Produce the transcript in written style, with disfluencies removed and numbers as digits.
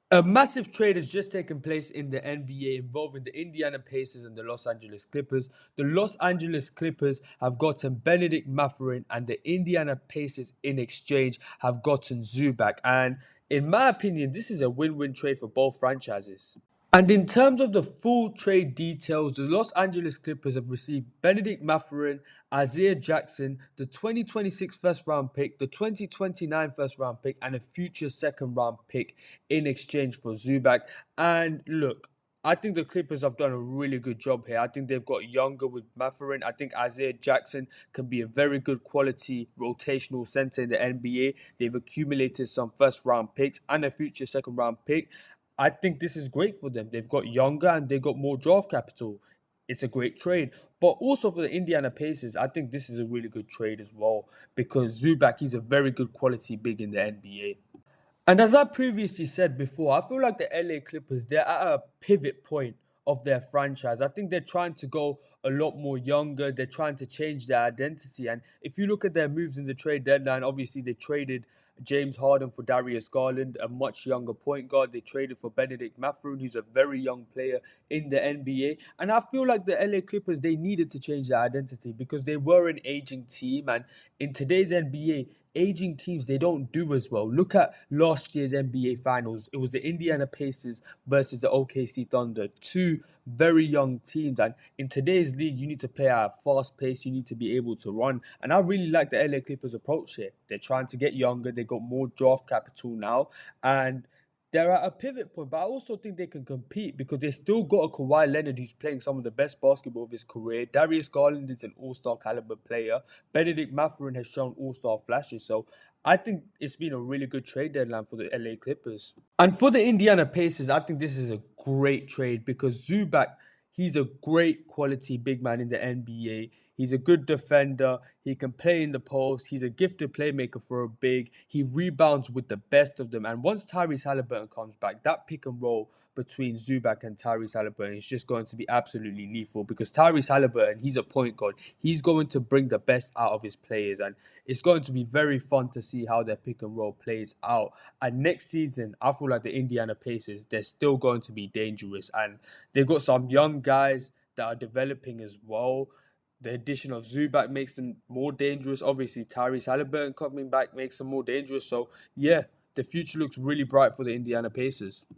A massive trade has just taken place in the NBA involving the Indiana Pacers and the Los Angeles Clippers. The Los Angeles Clippers have gotten Benedict Mathurin, and the Indiana Pacers, in exchange, have gotten Zubac. And in my opinion, this is a win-win trade for both franchises. And in terms of the full trade details, the Los Angeles Clippers have received Benedict Mathurin, Isaiah Jackson, the 2026 first round pick, the 2029 first round pick, and a future second round pick in exchange for Zubac. And look, I think the Clippers have done a really good job here. I think they've got younger with Mathurin. I think Isaiah Jackson can be a very good quality rotational center in the NBA. They've accumulated some first round picks and a future second round pick. I think this is great for them. They've got younger and they got more draft capital. It's a great trade. But also for the Indiana Pacers, I think this is a really good trade as well because Zubac, he's a very good quality big in the NBA. And as I previously said before, I feel like the LA Clippers, they're at a pivot point of their franchise. I think they're trying to go a lot more younger. They're trying to change their identity. And if you look at their moves in the trade deadline, obviously they traded James Harden for Darius Garland, a much younger point guard. They traded for Benedict Mathurin, who's a very young player in the NBA. And I feel like the LA Clippers, they needed to change their identity because they were an aging team. And in today's NBA, aging teams, they don't do as well. Look at last year's NBA Finals. It was the Indiana Pacers versus the OKC Thunder, two very young teams. And in today's league, you need to play at a fast pace. You need to be able to run. And I really like the LA Clippers approach here. They're trying to get younger. They got more draft capital now, and they're at a pivot point, but I also think they can compete because they still got a Kawhi Leonard who's playing some of the best basketball of his career. Darius Garland is an all-star caliber player. Benedict Mathurin has shown all-star flashes. So I think it's been a really good trade deadline for the LA Clippers. And for the Indiana Pacers, I think this is a great trade because Zubac, he's a great quality big man in the NBA. He's a good defender. He can play in the post. He's a gifted playmaker for a big. He rebounds with the best of them. And once Tyrese Halliburton comes back, that pick and roll between Zubac and Tyrese Halliburton is just going to be absolutely lethal because Tyrese Halliburton, he's a point guard. He's going to bring the best out of his players. And it's going to be very fun to see how their pick and roll plays out. And next season, I feel like the Indiana Pacers, they're still going to be dangerous. And they've got some young guys that are developing as well. The addition of Zubac makes them more dangerous. Obviously, Tyrese Halliburton coming back makes them more dangerous. So, yeah, the future looks really bright for the Indiana Pacers.